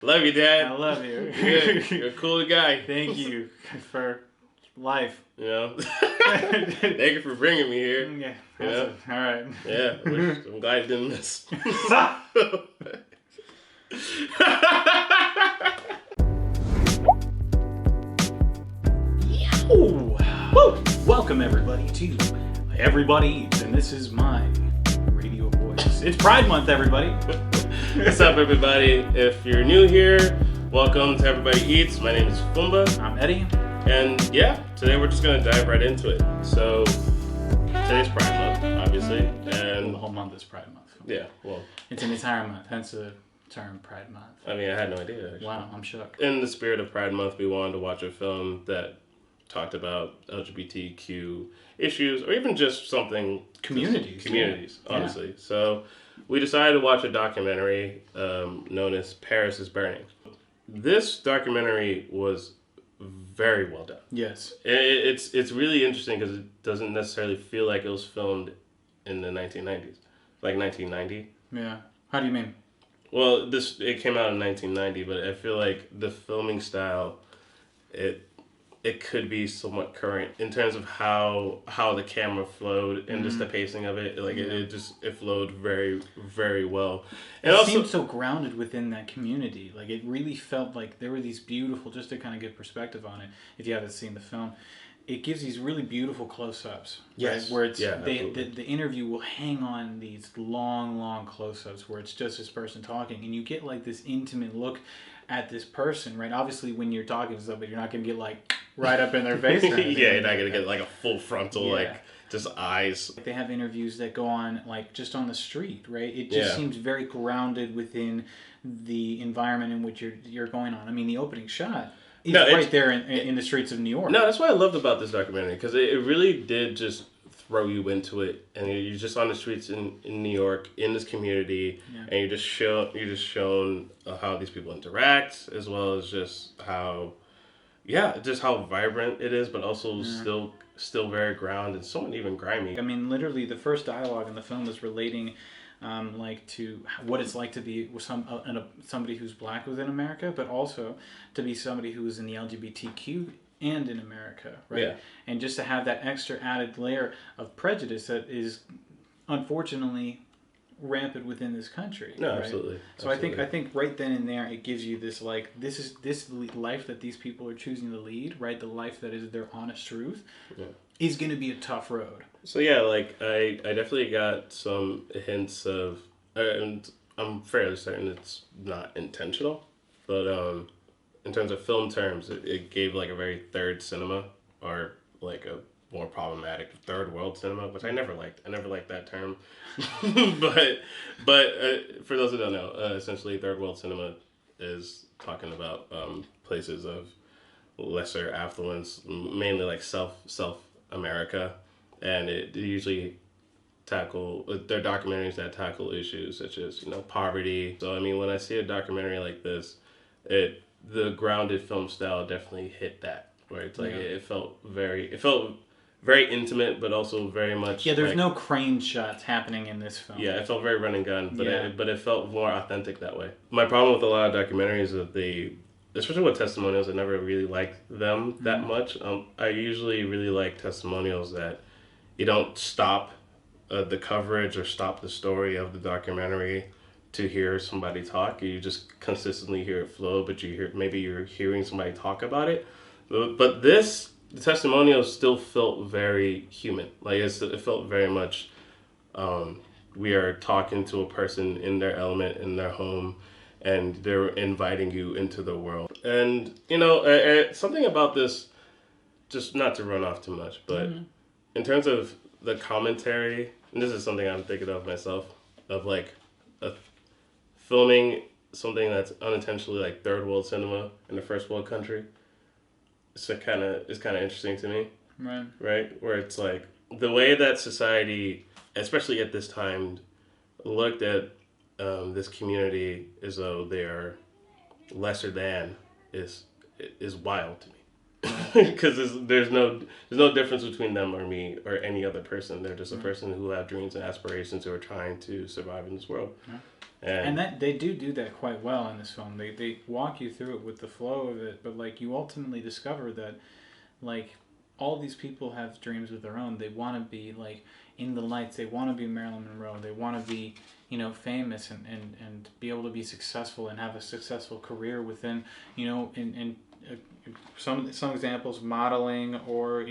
Love you, Dad. I love you. You're a cool guy. Thank you for life. You know, thank you for bringing me here. Yeah. You know? All right. Yeah, I'm glad you didn't miss. Woo! Welcome everybody to Everybody Eats, and this is my radio voice. It's Pride Month, everybody. What's up, everybody? If you're new here, welcome to Everybody Eats. My name is Fumba. I'm Eddie. And yeah, today we're just going to dive right into it. So, today's Pride Month, obviously. And The whole month is Pride Month. yeah, well, It's an entire month, hence the term Pride Month. I mean, I had no idea, actually. Wow, I'm shook. In the spirit of Pride Month, we wanted to watch a film that talked about LGBTQ issues, or even just something... Communities, honestly. Yeah. So we decided to watch a documentary known as Paris is Burning. This documentary was very well done. Yes. It's really interesting because it doesn't necessarily feel like it was filmed in the 1990s. Like 1990. Yeah. How do you mean? Well, it came out in 1990, but I feel like the filming style, it could be somewhat current in terms of how the camera flowed and just the pacing of it. Like it flowed very, very well. And it seemed so grounded within that community. Like it really felt like there were these beautiful, just to kind of give perspective on it, if you haven't seen the film, it gives these really beautiful close-ups. Yes. Right? Where it's the interview will hang on these long close-ups where it's just this person talking, and you get like this intimate look at this person, right? Obviously, when you're talking to somebody, you're not going to get like right up in their face. Yeah, you're not going to get like a full frontal, like just eyes. They have interviews that go on like just on the street, right? It just seems very grounded within the environment in which you're going on. I mean, the opening shot is right there in the streets of New York. No, that's what I loved about this documentary, because it really did just throw you into it, and you're just on the streets in New York, in this community, and you're just shown how these people interact, as well as just how vibrant it is, but also still very grounded, and somewhat even grimy. I mean, literally, the first dialogue in the film is relating to what it's like to be somebody who's black within America, but also to be somebody who is in the LGBTQ and in America, right? Yeah. And just to have that extra added layer of prejudice that is unfortunately rampant within this country. No, right? Absolutely. So I think right then and there it gives you this like this life that these people are choosing to lead, right? The life that is their honest truth is going to be a tough road. So yeah, like I definitely got some hints of, and I'm fairly certain it's not intentional, but in terms of film terms, it gave like a very third cinema, or like a more problematic third world cinema, which I never liked. I never liked that term. but for those who don't know, essentially third world cinema is talking about places of lesser affluence, mainly like South America, and it usually they're documentaries that tackle issues such as poverty. So I mean, when I see a documentary like this, the grounded film style definitely hit that, where it's like it felt very intimate, but also very much there's no crane shots happening in this film. It felt very run and gun, but it felt more authentic that way. My problem with a lot of documentaries is that especially with testimonials, I never really liked them that much. I usually really like testimonials that you don't stop the coverage or stop the story of the documentary to hear somebody talk. You just consistently hear it flow, but you're hearing somebody talk about it. But the testimonials still felt very human. Like it felt very much we are talking to a person in their element, in their home, and they're inviting you into the world. And something about this, just not to run off too much, but in terms of the commentary, and this is something I'm thinking of myself, of like filming something that's unintentionally like third world cinema in a first world country. It's kind of interesting to me. Right? Where it's like the way that society, especially at this time, looked at this community as though they are lesser than is wild to me. because there's no difference between them or me or any other person. They're just a person who have dreams and aspirations who are trying to survive in this world. And that they do that quite well in this film. They walk you through it with the flow of it, but like you ultimately discover that like all these people have dreams of their own. They want to be like in the lights. They want to be Marilyn Monroe. They want to be, famous and be able to be successful and have a successful career within, in some examples, modeling or,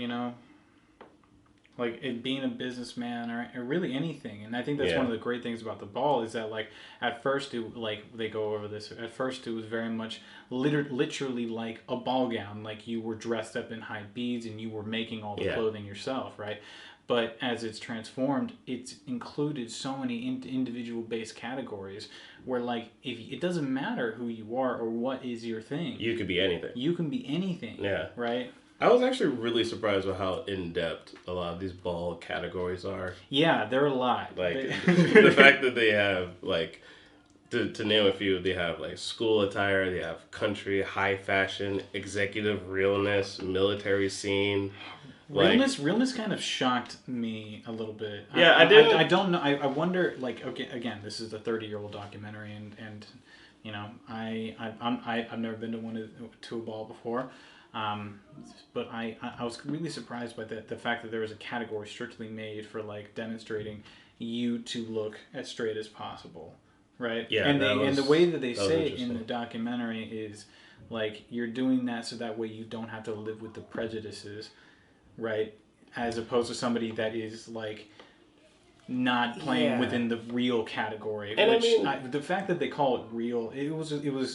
like it being a businessman or really anything. And I think that's one of the great things about The Ball is that like at first they go over this. At first it was very much literally like a ball gown, like you were dressed up in high beads and you were making all the clothing yourself, right? But as it's transformed, it's included so many individual based categories where like if it doesn't matter who you are or what is your thing, You could be anything. you can be anything. Yeah. Right. I was actually really surprised with how in depth a lot of these ball categories are. Yeah, they're a lot. Like the fact that they have like to name a few, they have like school attire, they have country, high fashion, executive realness, military scene. Realness kind of shocked me a little bit. Yeah, I did. I don't know. I wonder. Like, okay, again, this is a 30-year-old documentary, and I've never been to a ball before. But I was really surprised by the fact that there was a category strictly made for like demonstrating you to look as straight as possible, right? Yeah, and the way that they say it in interesting. the documentary is like you're doing that so that way you don't have to live with the prejudices, right? As opposed to somebody that is like not playing within the real category. And which I mean, the fact that they call it real, it was,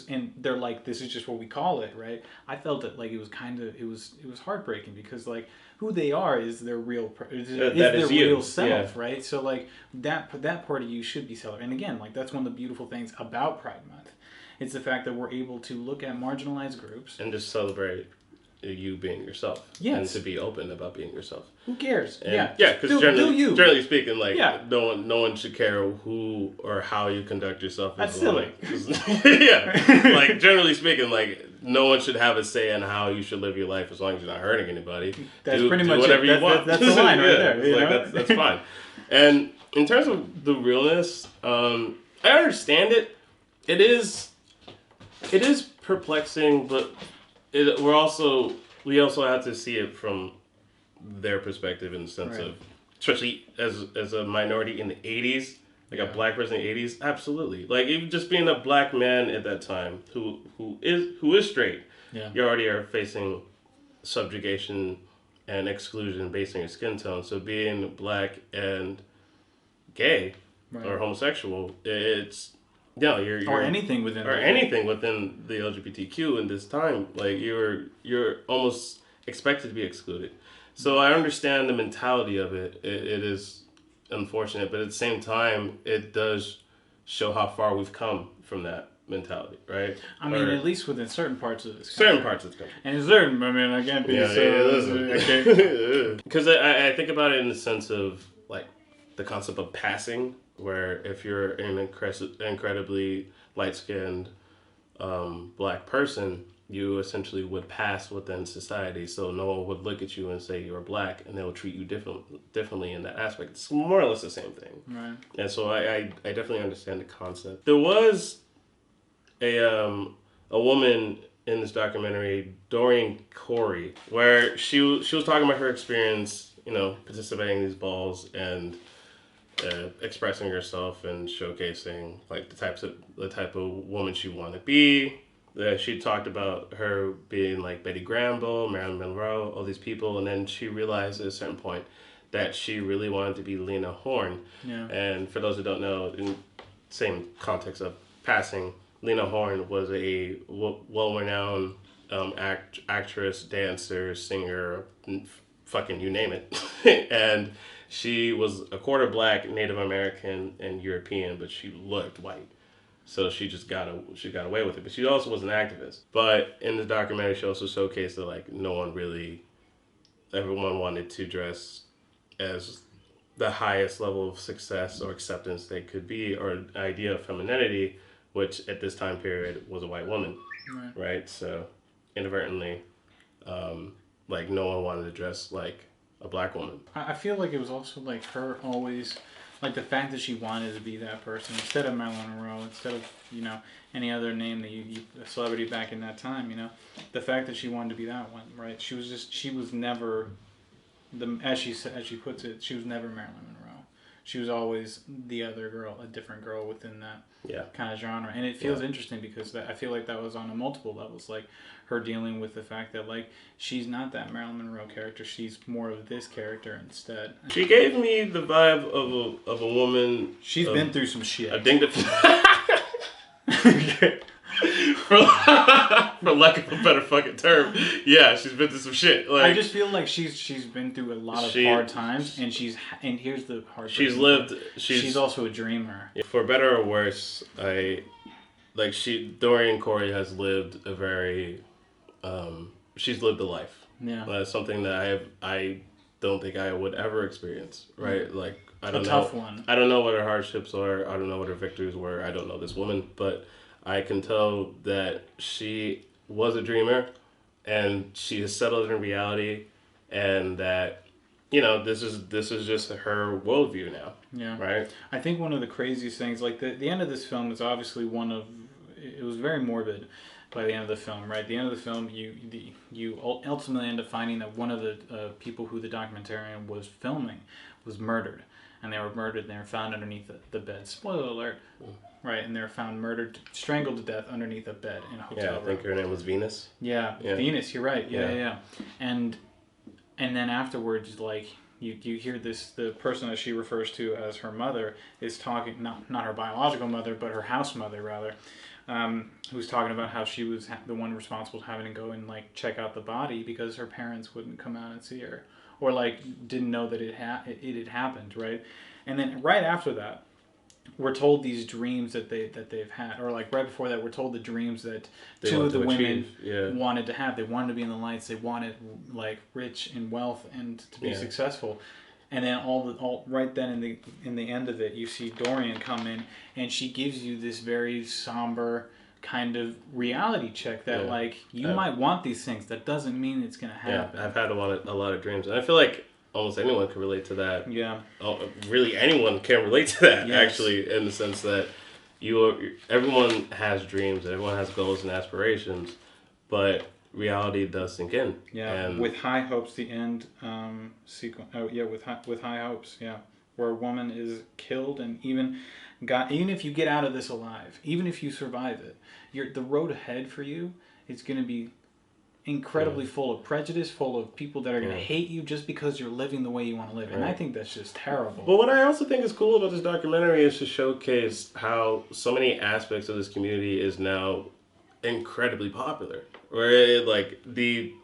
and they're like, this is just what we call it, right? I felt it like it was kind of, it was heartbreaking because like who they are is their real, is their real self, right? So like that part of you should be celebrated. And again, like that's one of the beautiful things about Pride Month. It's the fact that we're able to look at marginalized groups and just celebrate you being yourself. Yes. And to be open about being yourself. Who cares? And, because generally speaking, like no one should care who or how you conduct yourself. That's silly. Like generally speaking, like no one should have a say in how you should live your life as long as you're not hurting anybody. That's pretty much whatever it. you want. That's the line right there. That's fine. And in terms of the realness, I understand it. It is perplexing, but we also have to see it from their perspective in the sense of, especially as a minority in the 80s, like a black person in the 80s, absolutely. Like even just being a black man at that time who is straight, you already are facing subjugation and exclusion based on your skin tone. So being black and gay or homosexual, it's you're or anything within anything within the LGBTQ in this time, like you're almost expected to be excluded. So I understand the mentality of it. It is unfortunate, but at the same time, it does show how far we've come from that mentality, right? I mean, at least within certain parts of this country. Certain parts of the country. And certain, I mean, I can't be because I think about it in the sense of like the concept of passing, where if you're an incredibly light-skinned black person, you essentially would pass within society. So no one would look at you and say you're black, and they will treat you differently in that aspect. It's more or less the same thing. Right. And so I definitely understand the concept. There was a woman in this documentary, Doreen Corey, where she was talking about her experience, participating in these balls and expressing herself and showcasing like the type of woman she wanted to be. She talked about her being like Betty Granville, Marilyn Monroe, all these people, and then she realized at a certain point that she really wanted to be Lena Horne. Yeah. And for those who don't know, in same context of passing, Lena Horne was a well-renowned actress, dancer, singer, fucking you name it, and she was a quarter black, Native American, and European, but she looked white. So she got away with it. But she also was an activist. But in the documentary, she also showcased that like everyone wanted to dress as the highest level of success or acceptance they could be, or an idea of femininity, which at this time period was a white woman, right? So inadvertently, like no one wanted to dress like a black woman. I feel like it was also like her always, like the fact that she wanted to be that person instead of Marilyn Monroe, instead of any other name that you a celebrity back in that time. The fact that she wanted to be that one, right? She was never as she puts it, she was never Marilyn Monroe. She was always the other girl, a different girl within that kind of genre. And it feels interesting because I feel like that was on a multiple levels. Like her dealing with the fact that like she's not that Marilyn Monroe character. She's more of this character instead. She gave me the vibe of a woman. She's been through some shit. I think for lack of a better fucking term, yeah, she's been through some shit. Like, I just feel like she's been through a lot of hard times, and here's the hard. She's lived. She's also a dreamer. For better or worse, Dorian Corey has lived a very, she's lived a life. Yeah, something that I don't think I would ever experience. Right, like I don't know. Tough one. I don't know what her hardships are. I don't know what her victories were. I don't know this woman, but I can tell that she was a dreamer, and she has settled in reality, and that, this is just her worldview now. Yeah. Right. I think one of the craziest things, like the end of this film, is obviously it was very morbid by the end of the film, right? At the end of the film, you ultimately end up finding that one of the people who the documentarian was filming was murdered, and they were murdered and they were found underneath the bed. Spoiler alert. Right, and they were found murdered, strangled to death underneath a bed in a hotel room. Yeah, I think her name was Venus. Yeah, Venus, you're right. Yeah. And then afterwards, like, you hear the person that she refers to as her mother is talking, not her biological mother, but her house mother, rather, who's talking about how she was the one responsible for having to go and, like, check out the body because her parents wouldn't come out and see her. Or, like, didn't know that it had happened, right? And then right after that, we're told these dreams that they've had, or like right before that, we're told the dreams that two of the women wanted to have. They wanted to be in the lights. They wanted like rich in wealth and to be successful. And then all right then in the end of it, you see Dorian come in, and she gives you this very somber kind of reality check that like you might want these things. That doesn't mean it's gonna happen. I've had a lot of dreams, and I feel like almost anyone can relate to that. Yeah. Really, anyone can relate to that, actually, in the sense that everyone has dreams, everyone has goals and aspirations, but reality does sink in. Yeah, and with High Hopes, the end sequence. Oh, yeah, with High Hopes, yeah, where a woman is killed, and even if you get out of this alive, even if you survive it, the road ahead for you is going to be incredibly full of prejudice, full of people that are going to hate you just because you're living the way you want to live. And I think that's just terrible. But what I also think is cool about this documentary is to showcase how so many aspects of this community is now incredibly popular. Where like the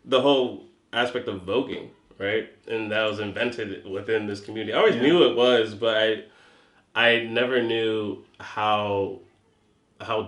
whole aspect of voguing, right? And that was invented within this community. I always knew it was, but I never knew how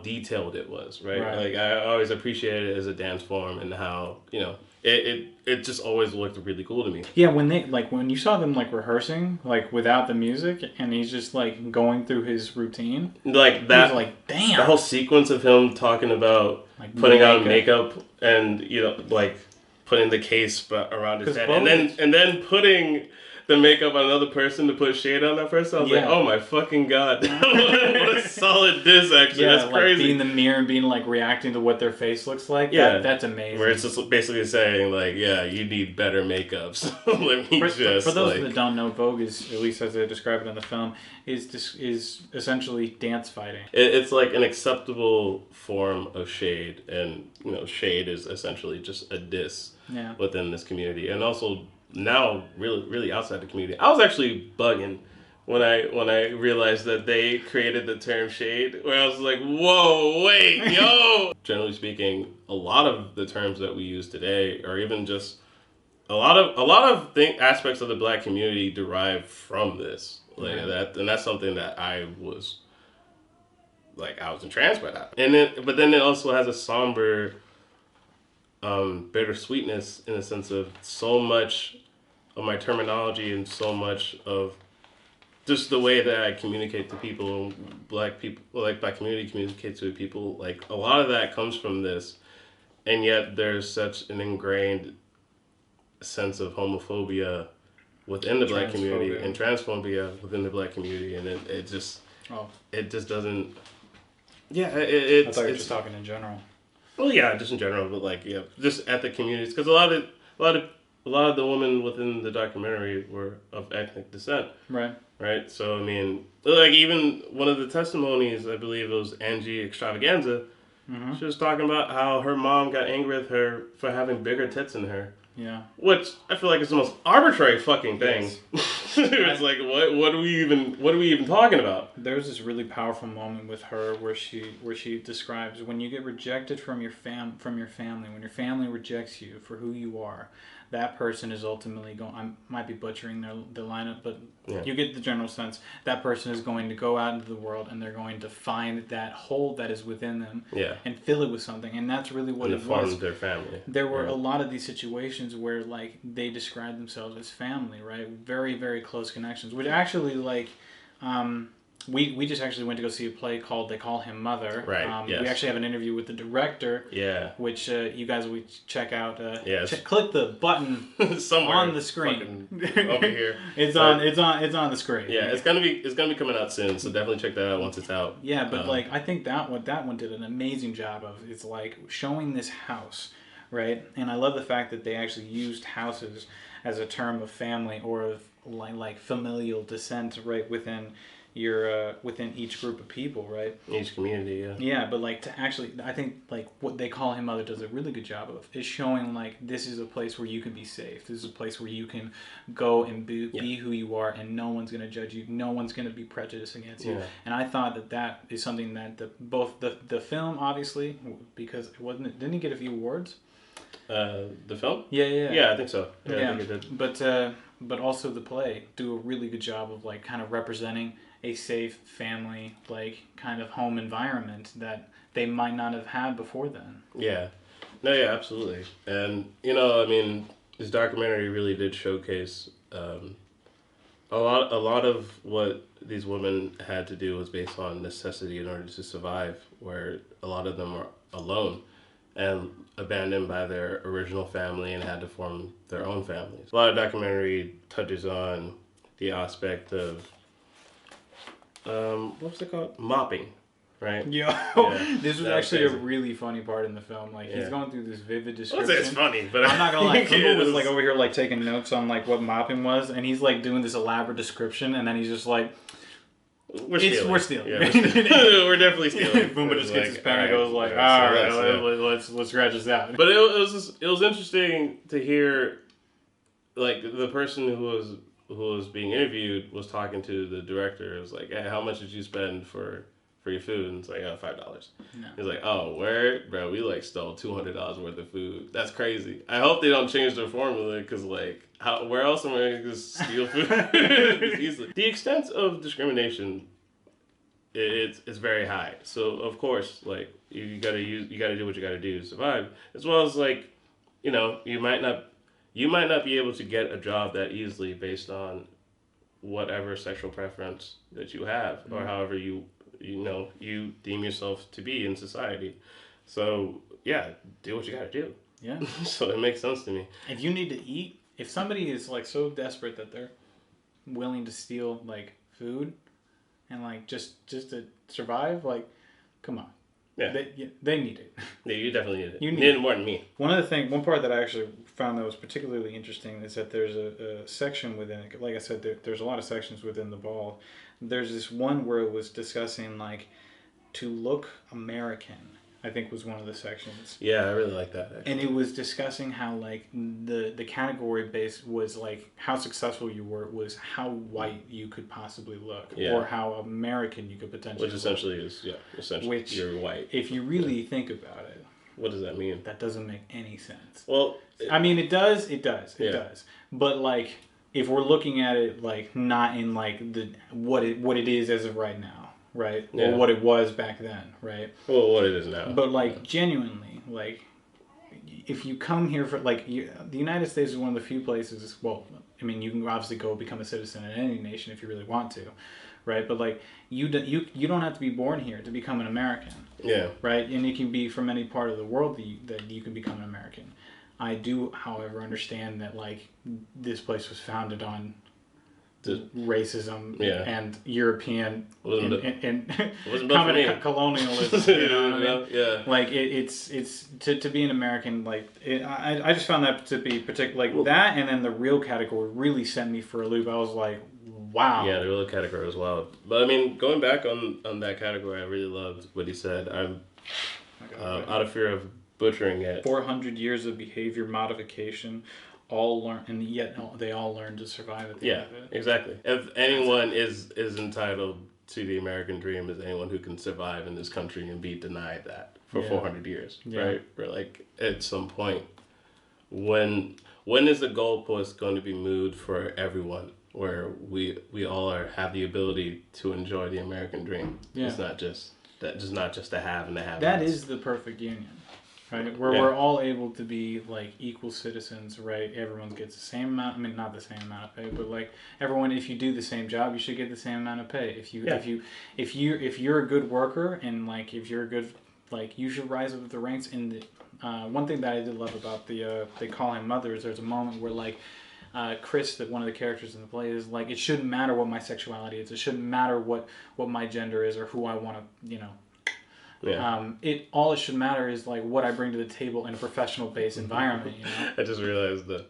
detailed it was, right? Like I always appreciated it as a dance form, and how it just always looked really cool to me. Yeah, when you saw them like rehearsing like without the music, and he's just like going through his routine, like that, like damn, the whole sequence of him talking about like putting on makeup and like putting the case around his head, and then putting the makeup on another person to put shade on that person. I was like, oh my fucking god. What a solid diss, actually. That's crazy. Like being in the mirror and being like reacting to what their face looks like. Yeah. That's amazing. Where it's just basically saying like, yeah, you need better makeup. So let me for those that don't know, Vogue is, at least as they describe it in the film, is essentially dance fighting. It's like an acceptable form of shade, and shade is essentially just a diss within this community, and also now really outside the community. I was actually bugging when I realized that they created the term shade, where I was like, whoa, wait, yo. Generally speaking, a lot of the terms that we use today, or even just a lot of aspects of the black community derive from this, like that, and that's something that I was entranced by that. But then it also has a somber bittersweetness, in the sense of so much of my terminology and so much of just the way that I communicate to people, black community communicates to people, like a lot of that comes from this. and yet there's such an ingrained sense of homophobia within the black community and transphobia within the black community, and it just doesn't. Yeah, I thought you were just talking in general. Well, yeah, just in general, but like, yeah, just ethnic communities, because a lot of the women within the documentary were of ethnic descent. Right. Right. So I mean, like even one of the testimonies, I believe it was Angie Extravaganza. Mm-hmm. She was talking about how her mom got angry with her for having bigger tits than her. Yeah. Which I feel like is the most arbitrary fucking thing. Yes. It's like what are we even talking about? There's this really powerful moment with her where she describes when you get rejected from your family, when your family rejects you for who you are, that person is ultimately going. I might be butchering the lineup, but you get the general sense. That person is going to go out into the world and they're going to find that hole that is within them, and fill it with something. And that's really what it was. Their family. There were a lot of these situations where like they described themselves as family, right? Very, very close connections. Which actually like. We just actually went to go see a play called They Call Him Mother. Right. We actually have an interview with the director. Yeah. Which you guys will check out. Yes. Click the button somewhere on the screen over here. It's on the screen. Yeah, it's gonna be coming out soon, so definitely check that out once it's out. Yeah, but like I think that one did an amazing job of. It's like showing this house, right? And I love the fact that they actually used houses as a term of family or of like familial descent, right, within within each group of people, right? Each community, yeah. Yeah, but like to actually, I think like what They Call Him Mother does a really good job of is showing like this is a place where you can be safe. This is a place where you can go and be who you are, and no one's gonna judge you. No one's gonna be prejudiced against you. Yeah. And I thought that is something that both the film obviously, because didn't he get a few awards? The film? Yeah, I think so. I think it did. But also the play do a really good job of like kind of representing a safe family, like kind of home environment that they might not have had before then. Yeah. No, yeah, absolutely. And, you know, I mean, this documentary really did showcase a lot of what these women had to do was based on necessity in order to survive, where a lot of them were alone and abandoned by their original family and had to form their own families. A lot of documentary touches on the aspect of what was it called? Mopping, right? This was actually a really funny part in the film. Like he's going through this vivid description. It's funny, but I'm not gonna lie. Kimball was like over here like taking notes on like what mopping was, and he's like doing this elaborate description, and then he's just like, We're stealing. Yeah, we're definitely stealing. Boomba just gets his pen and goes like, all right, let's scratch this out. But it was interesting to hear, like the person who was being interviewed was talking to the director. It was like, hey, how much did you spend for your food? And it's like, $5. No. He's like, oh, where, bro? We like stole $200 worth of food. That's crazy. I hope they don't change their formula because like, where else am I going to steal food easily? The extent of discrimination, it's very high. So of course, like you gotta do what you gotta do to survive. As well as like, you know, you might not be able to get a job that easily based on whatever sexual preference that you have or however you deem yourself to be in society. So yeah, do what you gotta do. Yeah. So it makes sense to me. If you need to eat, if somebody is like so desperate that they're willing to steal like food and like just to survive, like, come on. Yeah. They need it. Yeah, you definitely need it. You need it more than me. One part that I actually found that was particularly interesting is that there's a section within it. Like I said, there's a lot of sections within the ball. There's this one where it was discussing like to look American, I think was one of the sections. Yeah, I really like that. Actually. And it was discussing how like the category base was like how successful you were was how white you could possibly look, or how American you could potentially look. Which essentially is you're white. If you really think about it, what does that mean? That doesn't make any sense. Well, I mean, it does. But like, if we're looking at it like not in like what it is as of right now. Right? Yeah. Or what it was back then, right? Well, what it is now. But, like, genuinely, like, if you come here for, like, the United States is one of the few places, well, I mean, you can obviously go become a citizen in any nation if you really want to, right? But like you don't have to be born here to become an American. Yeah. Right, and you can be from any part of the world that you can become an American. I do, however, understand that like this place was founded on racism and European and colonialism. You know what I mean? Yeah. Like it's to be an American. Like I just found that to be particular. Like that, and then the real category really sent me for a loop. I was like, wow. Yeah, the real category was wild. But I mean, going back on that category, I really loved what he said. I'm out of fear of butchering it. 400 years of behavior modification, all learn, and yet they all learn to survive at the end of it. Exactly. If anyone is entitled to the American dream, is anyone who can survive in this country and be denied that for 400 years, right? Or like at some point, when is the goalpost going to be moved for everyone, where we all have the ability to enjoy the American dream? Yeah. It's not just the have and the have. That is the perfect union. Right, where we're all able to be like equal citizens, right? Everyone gets the same amount. I mean, not the same amount of pay, but like everyone, if you do the same job, you should get the same amount of pay. If you're a good worker and like if you're a good, like you should rise up the ranks. And one thing that I did love about the They Call Him Mother is there's a moment where like Chris, that one of the characters in the play, is like, it shouldn't matter what my sexuality is. It shouldn't matter what my gender is or who I want to, Yeah. All it should matter is like what I bring to the table in a professional based environment. I just realized that.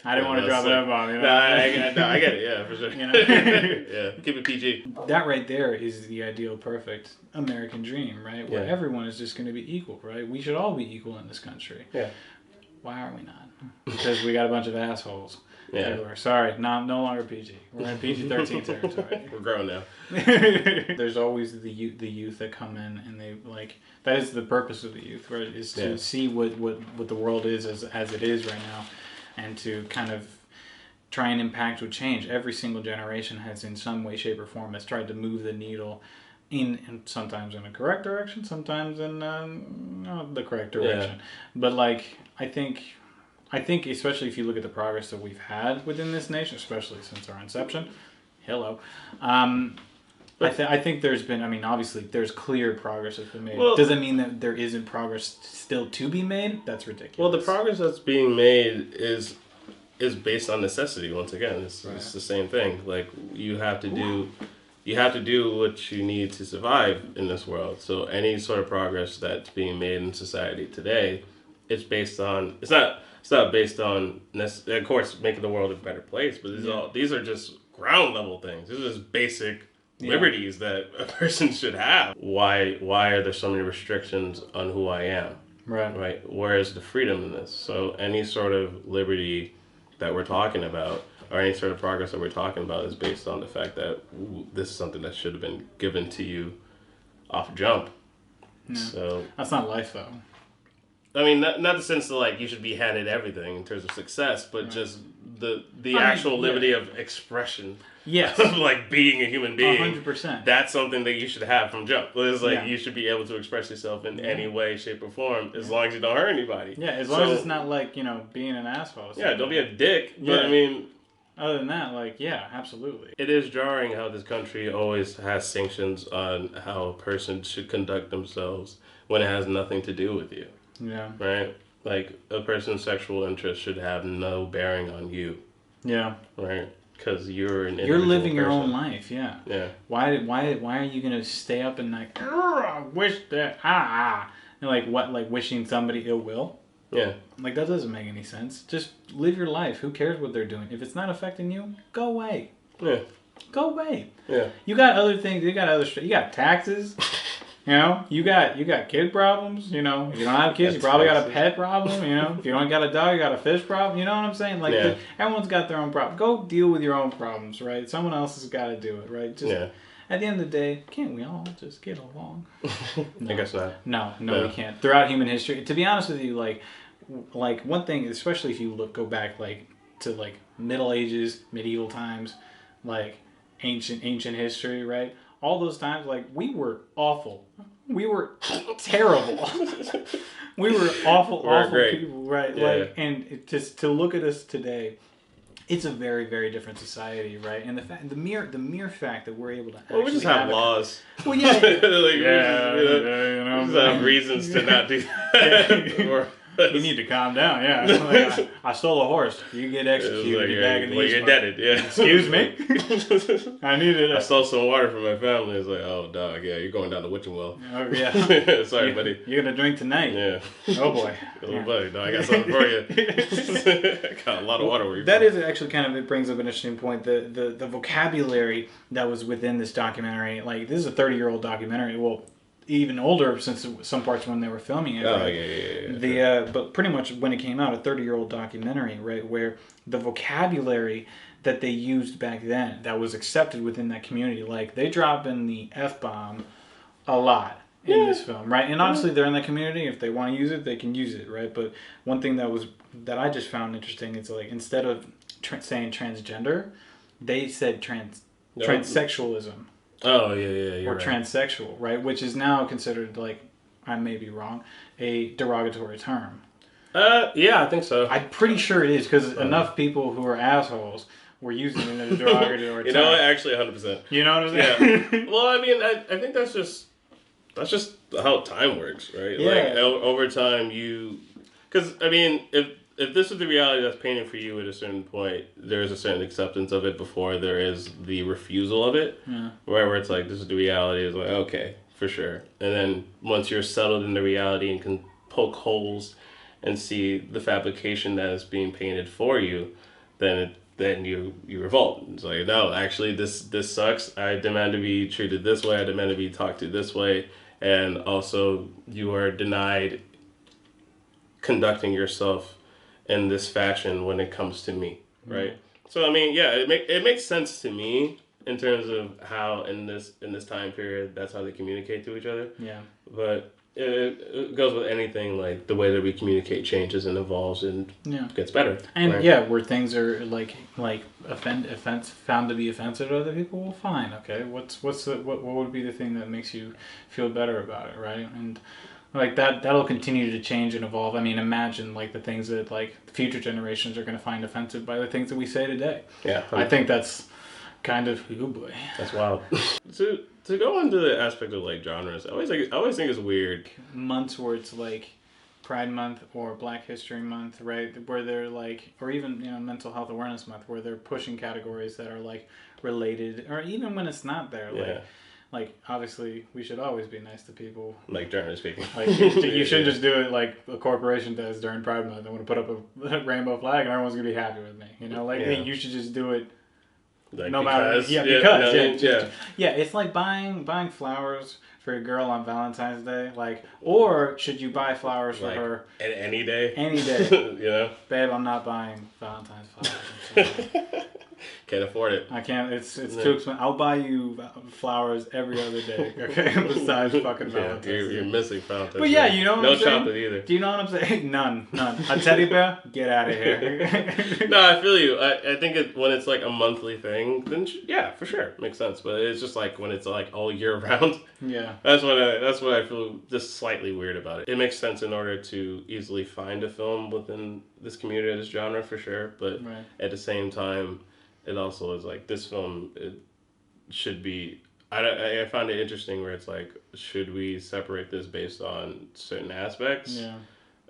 I didn't want to drop it up on you. No, I get it. Yeah, for sure. Yeah, keep it PG. That right there is the ideal, perfect American dream, right? Where everyone is just going to be equal, right? We should all be equal in this country. Yeah. Why are we not? Because we got a bunch of assholes. Yeah. Everywhere. Sorry, no longer PG. We're in PG-13 territory. We're grown now. There's always the youth that come in, and they like, that is the purpose of the youth, right? Is to see what the world is as it is right now, and to kind of try and impact with change. Every single generation has, in some way, shape, or form, has tried to move the needle in sometimes in a correct direction, sometimes in not the correct direction. But like, I think especially if you look at the progress that we've had within this nation, especially since our inception, I think there's been, I mean, obviously there's clear progress that's been made. Well, does it mean that there isn't progress still to be made? That's ridiculous. Well, the progress that's being made is based on necessity. Once again, it's the same thing. Like you have to do what you need to survive in this world. So any sort of progress that's being made in society today, it's based on, it's not based on, of course, making the world a better place, but these are just ground level things. These are just basic liberties that a person should have. Why are there so many restrictions on who I am? Right. Where is the freedom in this? So any sort of liberty that we're talking about, or any sort of progress that we're talking about, is based on the fact that this is something that should have been given to you off jump. Yeah. So that's not life, though. I mean, not the sense that like you should be handed everything in terms of success, but just the actual liberty of expression. Yes. Of like being a human being. 100%. That's something that you should have from jump. It's like you should be able to express yourself in any way, shape, or form, as long as you don't hurt anybody. Yeah, as long as it's not like, being an asshole. Yeah, don't be a dick. But I mean, other than that, like, yeah, absolutely. It is jarring how this country always has sanctions on how a person should conduct themselves when it has nothing to do with you. Yeah. Right? Like, a person's sexual interest should have no bearing on you. Yeah. Right? Because you're an You're living your own life, yeah. Yeah. Why are you going to stay up and like, I wish that, and like, what, like wishing somebody ill will? Yeah. Like, that doesn't make any sense. Just live your life. Who cares what they're doing? If it's not affecting you, go away. Yeah. Go away. Yeah. You got other things. You got taxes. You got kid problems. If you don't have kids, you probably got a pet problem. If you don't got a dog, you got a fish problem. You know what I'm saying? Like, everyone's got their own problem. Go deal with your own problems, right? Someone else has got to do it, right? At the end of the day, can't we all just get along? No. I guess not. No, we can't. Throughout human history, to be honest with you, like one thing, especially if you go back like to like Middle Ages, medieval times, like ancient history, right? All those times, like, we were awful. We were terrible. We were awful great people, right? Yeah. Like, and just to look at us today, it's a very, very different society, right? And the mere fact that we're able to actually we just have laws. Well, yeah, like, you know, we just have reasons to not do that. You need to calm down. Yeah, like, I stole a horse. You get executed. You're indebted. Yeah. Excuse me. I needed it. I stole some water from my family. It's like, oh dog, yeah, you're going down the witching well. Oh yeah. Sorry, buddy. You're gonna drink tonight. Yeah. Oh boy. Oh buddy, no, I got something for you. I got a lot of water. Where you're that from. is actually kind of, it brings up an interesting point. The vocabulary that was within this documentary. Like, this is a 30-year-old documentary. Well, even older, since some parts when they were filming it. Oh, right? Yeah. But pretty much when it came out, a 30-year-old documentary, right, where the vocabulary that they used back then that was accepted within that community, like they drop in the F-bomb a lot in this film, right? And obviously they're in the community. If they want to use it, they can use it, right? But one thing that I just found interesting is, like, instead of saying transgender, they said transsexualism. Oh yeah. Or right. transsexual, right? Which is now considered, like, I may be wrong, a derogatory term. Yeah, I think so. I'm pretty sure it is, because enough people who are assholes were using it as a derogatory term. You know what? Actually, 100%. You know what I'm saying? Yeah. Well, I mean, I think that's just how time works, right? Yeah. Like over time, because I mean, if this is the reality that's painted for you at a certain point, there is a certain acceptance of it before there is the refusal of it. Yeah. Right, where it's like, this is the reality. It's like, okay, for sure. And then once you're settled in the reality and can poke holes and see the fabrication that is being painted for you, then you revolt. It's like, no, actually, this sucks. I demand to be treated this way. I demand to be talked to this way. And also, you are denied conducting yourself in this fashion when it comes to me, right? So I mean, yeah, it makes sense to me in terms of how in this time period that's how they communicate to each other. Yeah. But it goes with anything, like the way that we communicate changes and evolves and gets better. And right? where things are like found to be offensive to other people, well, fine, okay. What would be the thing that makes you feel better about it, right? And like that'll continue to change and evolve. I mean, imagine like the things that like future generations are going to find offensive by the things that we say today. Yeah, I think that's kind of, oh boy, that's wild. To go into the aspect of like genres, I always think it's weird. Months where it's like Pride Month or Black History Month, right? Where they're like, or even, you know, Mental Health Awareness Month, where they're pushing categories that are like related, or even when it's not there, like. Yeah. Like, obviously, we should always be nice to people. Like, generally speaking. Like, you shouldn't just do it like a corporation does during Pride Month. I want to put up a rainbow flag and everyone's going to be happy with me. You know, like, hey, you should just do it like no matter. Yeah, because. Yeah, it's like buying flowers for your girl on Valentine's Day. Like, or should you buy flowers for her? Any day? Any day. You know? Babe, I'm not buying Valentine's flowers. Can't afford it. I can't. It's too expensive. I'll buy you flowers every other day. Okay, besides fucking Valentine's. You're missing Valentine's. But yeah, you know what I'm saying. No chocolate either. Do you know what I'm saying? None. A teddy bear? Get out of here. No, I feel you. I think when it's like a monthly thing, then yeah, for sure, makes sense. But it's just like when it's like all year round. Yeah. That's what I feel just slightly weird about it. It makes sense in order to easily find a film within this community, this genre, for sure. But at the same time, it also is like this film, it should be. I find it interesting where it's like, should we separate this based on certain aspects? Yeah.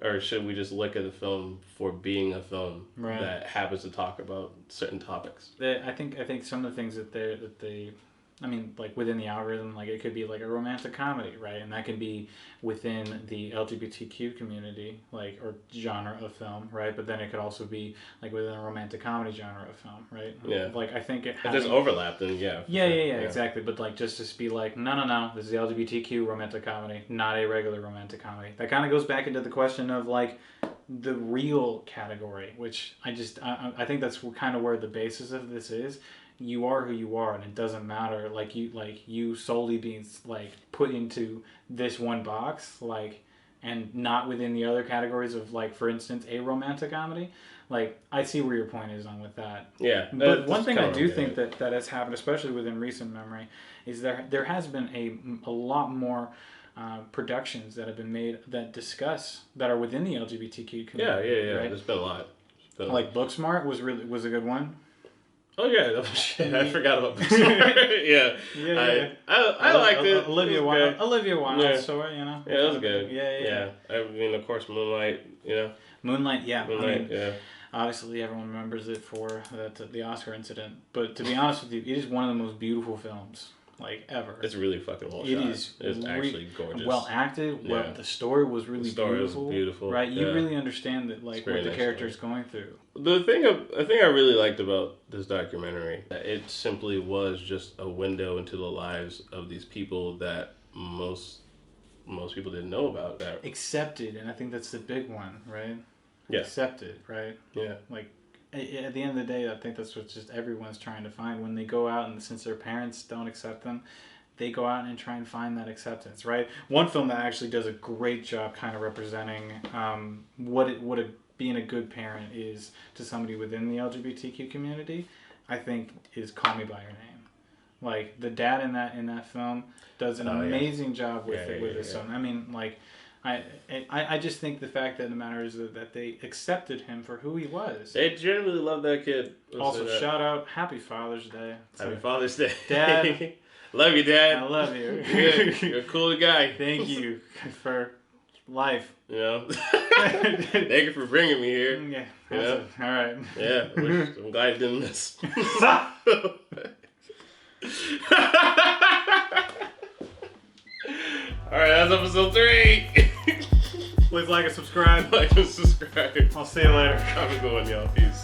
Or should we just look at the film for being a film that happens to talk about certain topics? I think some of the things that they I mean, like within the algorithm, like it could be like a romantic comedy, right? And that can be within the LGBTQ community, like, or genre of film, right? But then it could also be like within a romantic comedy genre of film, right? Yeah. Like I think if there's overlap, then yeah. Yeah, exactly. But like just to be like, no, this is the LGBTQ romantic comedy, not a regular romantic comedy. That kind of goes back into the question of like the real category, which I think that's kind of where the basis of this is. You are who you are, and it doesn't matter. Like you solely being like put into this one box, like, and not within the other categories of like, for instance, a romantic comedy. Like, I see where your point is on with that. Yeah. But one thing I do think that has happened, especially within recent memory, is there has been a lot more productions that have been made that are within the LGBTQ community. Yeah. Right? There's been a lot. film. Like Booksmart was a good one. Oh yeah, shit, I forgot about Booksmart. Yeah, Yeah. I liked it. Olivia It was Wilde. good. Olivia Wilde Yeah. story, you know. Yeah, it was good. Yeah. I mean, of course, Moonlight. You know, Moonlight. Yeah. Moonlight. I mean, Yeah. obviously, everyone remembers it for the Oscar incident. But to be honest with you, it is one of the most beautiful films like ever. It's really fucking well It shot. is It's actually gorgeous. well acted. Well, Yeah. the story was really The story was beautiful. beautiful, Right? You yeah. really understand that, like, It's very what the nice character is story. going through. The thing I really liked about this documentary, it simply was just a window into the lives of these people that most people didn't know about. That Accepted, and I think that's the big one, right? Yeah. Accepted, right? Yeah. Like, at the end of the day, I think that's what just everyone's trying to find when they go out, and since their parents don't accept them, they go out and try and find that acceptance, right? One film that actually does a great job kind of representing being a good parent is to somebody within the LGBTQ community, I think, is Call Me by Your Name. Like, the dad in that film does an amazing job with his son. I mean, like, I just think the fact that the matter is that they accepted him for who he was. They genuinely love that kid. Also, shout out, Happy Father's Day. Happy Father's Day. Dad. Love you, Dad. I love you. You're a cool guy. Thank you for life. You know? Thank you for bringing me here. Yeah. Yeah. All right. Yeah. I'm glad you didn't miss. Alright, that's episode 3. Please like and subscribe. Like and subscribe. I'll see you later. Have a good one, y'all. Peace.